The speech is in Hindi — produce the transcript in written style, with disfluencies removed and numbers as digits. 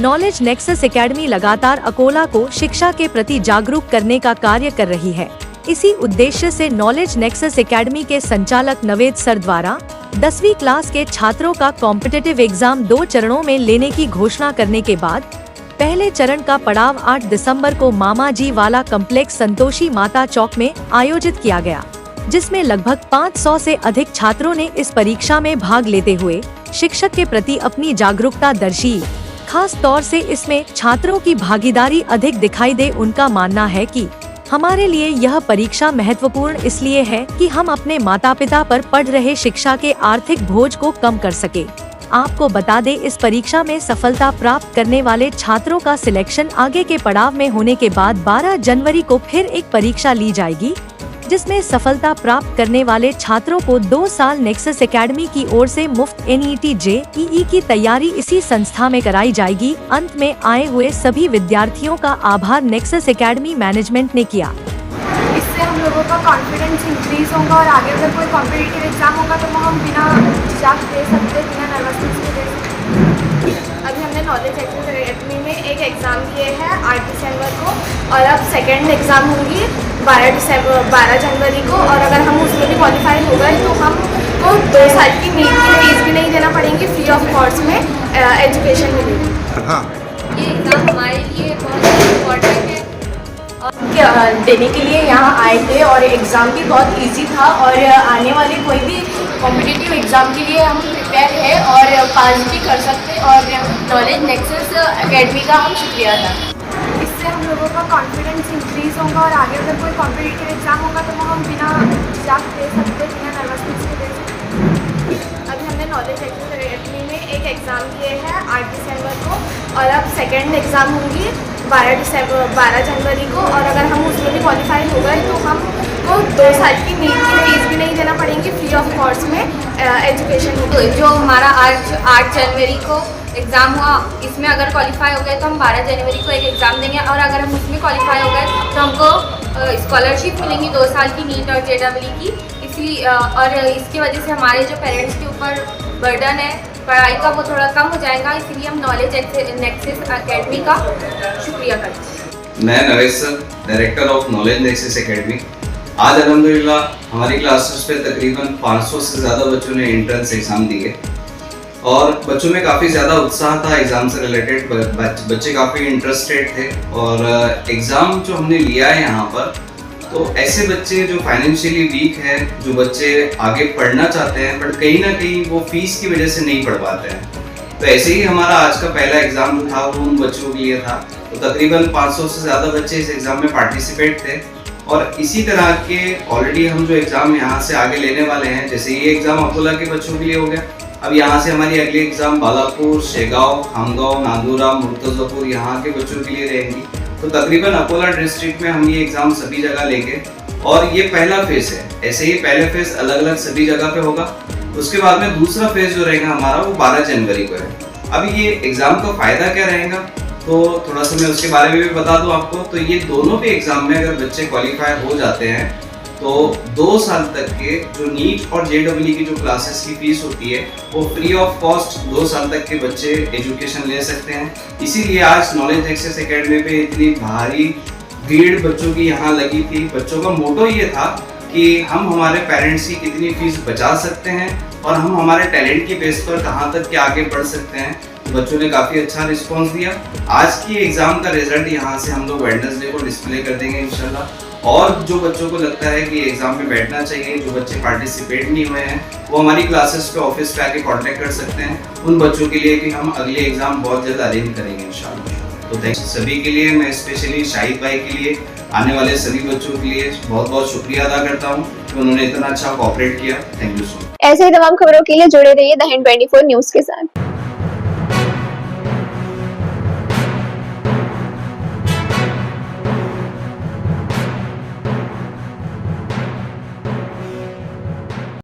नॉलेज नेक्सस एकेडमी लगातार अकोला को शिक्षा के प्रति जागरूक करने का कार्य कर रही है। इसी उद्देश्य से नॉलेज नेक्सस एकेडमी के संचालक नवेद सर द्वारा 10वीं क्लास के छात्रों का कॉम्पिटिटिव एग्जाम 2 चरणों में लेने की घोषणा करने के बाद पहले चरण का पड़ाव 8 दिसंबर को मामा जी वाला कम्प्लेक्स संतोषी माता चौक में आयोजित किया गया, जिसमें लगभग 500 से अधिक छात्रों ने इस परीक्षा में भाग लेते हुए शिक्षक के प्रति अपनी जागरूकता दर्शाई। खास तौर से इसमें छात्रों की भागीदारी अधिक दिखाई दे। उनका मानना है कि हमारे लिए यह परीक्षा महत्वपूर्ण इसलिए है कि हम अपने माता पिता पर पढ़ रहे शिक्षा के आर्थिक बोझ को कम कर सके। आपको बता दें, इस परीक्षा में सफलता प्राप्त करने वाले छात्रों का सिलेक्शन आगे के पड़ाव में होने के बाद 12 जनवरी को फिर एक परीक्षा ली जाएगी, जिसमें सफलता प्राप्त करने वाले छात्रों को 2 साल नेक्सस एकेडमी की ओर से मुफ्त NET JEE की तैयारी इसी संस्था में कराई जाएगी। अंत में आए हुए सभी विद्यार्थियों का आभार नेक्सस एकेडमी मैनेजमेंट ने किया। इससे हम लोगों का कॉन्फिडेंस इंक्रीज होगा और आगे अगर कोई कॉम्पिटिटिव एग्जाम होगा तो वो हम बिना झिझक दे सकते, बिना नर्वसनेस के दे सकते। अभी हमने नॉलेज एक्सेस एकेडमी में एक एग्ज़ाम दिए हैं 8 दिसंबर को और अब सेकेंड एग्ज़ाम होंगी 12 जनवरी को, और अगर हम उसमें भी क्वालिफाई हो गए तो हमको 2 साल की नीट की फीस भी नहीं देना पड़ेगी, फ्री ऑफ कॉस्ट में एजुकेशन मिलेगी। हाँ, ये एग्ज़ाम हमारे लिए बहुत इम्पोर्टेंट है और देने के लिए यहाँ आए थे और एग्ज़ाम भी बहुत इजी था और आने वाले कोई भी कॉम्पिटिटिव एग्ज़ाम के लिए हम प्रिपेयर है और पास भी कर सकते और नॉलेज नेक्सस एकेडमी का हम शुक्रिया अदा। इससे हम लोगों का कॉन्फिडेंस इंक्रीज होगा और आगे अगर कोई कॉम्पिटिटिव एग्जाम होगा तो वो हम बिना झिझक दे सकते, बिना नर्वसनेस के दे सकते। अभी हमने नॉलेज एक्सेस एकेडमी में एक एग्ज़ाम दिए हैं 8 दिसंबर को और अब सेकेंड एग्ज़ाम होंगी 12 जनवरी को, और अगर हम उसमें भी क्वालिफाई हो गए तो हमको 2 साल की नीट की फीस भी नहीं देना पड़ेगी, फ्री ऑफ कॉस्ट में एजुकेशन होगी। जो हमारा आज 8 जनवरी को एग्ज़ाम हुआ, इसमें अगर क्वालिफाई हो गए तो हम 12 जनवरी को एक एग्ज़ाम देंगे और अगर हम उसमें क्वालिफाई हो गए तो हमको स्कॉलरशिप मिलेंगी 2 साल की नीट और JEE की। इसलिए और इसकी वजह से हमारे जो पेरेंट्स के ऊपर बर्डन है पढ़ाई का वो थोड़ा कम हो जाएगा, इसलिए हम नॉलेज नेक्सस एकेडमी का शुक्रिया करते हैं। मैं Naved sir, director of knowledge nexus academy. आज अल्हम्दुलिल्लाह हमारी क्लासेस पे तकरीबन 500 से ज़्यादा बच्चों ने एंट्रेंस एग्ज़ाम दिए और बच्चों में काफ़ी ज़्यादा उत्साह था एग्ज़ाम से रिलेटेड। बच्चे काफ़ी इंटरेस्टेड थे और एग्ज़ाम जो हमने लिया है यहाँ पर, तो ऐसे बच्चे जो फाइनेंशियली वीक हैं, जो बच्चे आगे पढ़ना चाहते हैं बट कहीं ना कहीं वो फीस की वजह से नहीं पढ़ पाते हैं, तो ऐसे ही हमारा आज का पहला एग्ज़ाम जो था वो उन बच्चों के लिए था। तो तकरीबन 500 से ज़्यादा बच्चे इस एग्ज़ाम में पार्टिसिपेट थे और इसी तरह के ऑलरेडी हम जो एग्ज़ाम यहाँ से आगे लेने वाले हैं, जैसे ये एग्ज़ाम अकोला के बच्चों के लिए हो गया, अब यहाँ से हमारी अगली एग्ज़ाम बालापुर, शेगांव, खामगांव, नांदूरा, मुर्तज़ापुर यहाँ के बच्चों के लिए रहेंगी। तो तकरीबन अकोला डिस्ट्रिक्ट में हम ये एग्ज़ाम सभी जगह लेंगे और ये पहला फेज़ है। ऐसे ही पहले फेज़ अलग अलग सभी जगह पे होगा, उसके बाद में दूसरा फेज़ जो रहेगा हमारा वो 12 जनवरी को है। अब ये एग्ज़ाम का फ़ायदा क्या रहेगा तो थोड़ा सा मैं उसके बारे में भी बता दूं आपको। तो ये दोनों भी एग्ज़ाम में अगर बच्चे क्वालिफाई हो जाते हैं तो 2 साल तक के जो नीट और JEE की जो क्लासेस की फीस होती है वो फ्री ऑफ कॉस्ट 2 साल तक के बच्चे एजुकेशन ले सकते हैं। इसीलिए आज नॉलेज नेक्सस एकेडमी पे इतनी भारी भीड़ बच्चों की यहाँ लगी थी। बच्चों का मोटो ये था कि हम हमारे पेरेंट्स की कितनी फीस बचा सकते हैं और हम हमारे टैलेंट की बेस पर कहाँ तक के आगे बढ़ सकते हैं। बच्चों ने काफ़ी अच्छा रिस्पांस दिया। आज की एग्ज़ाम का रिजल्ट यहाँ से हम लोग वेडनेसडे को डिस्प्ले कर देंगे इंशाल्लाह। और जो बच्चों को लगता है कि एग्ज़ाम में बैठना चाहिए, जो बच्चे पार्टिसिपेट नहीं हुए हैं, वो हमारी क्लासेस पे ऑफिस पे आके कांटेक्ट कर सकते हैं उन बच्चों के लिए कि हम अगले एग्ज़ाम बहुत जल्द अरेंज करेंगे इंशाल्लाह। तो थैंक्स सभी के लिए। मैं स्पेशली शाहिद भाई के लिए, आने वाले सभी बच्चों के लिए बहुत बहुत शुक्रिया अदा करता हूँ कि उन्होंने इतना अच्छा कोऑपरेट किया। Thank you so much. ऐसे ही तमाम खबरों के लिए जुड़े रहिए द हिंद 24 न्यूज़ के साथ।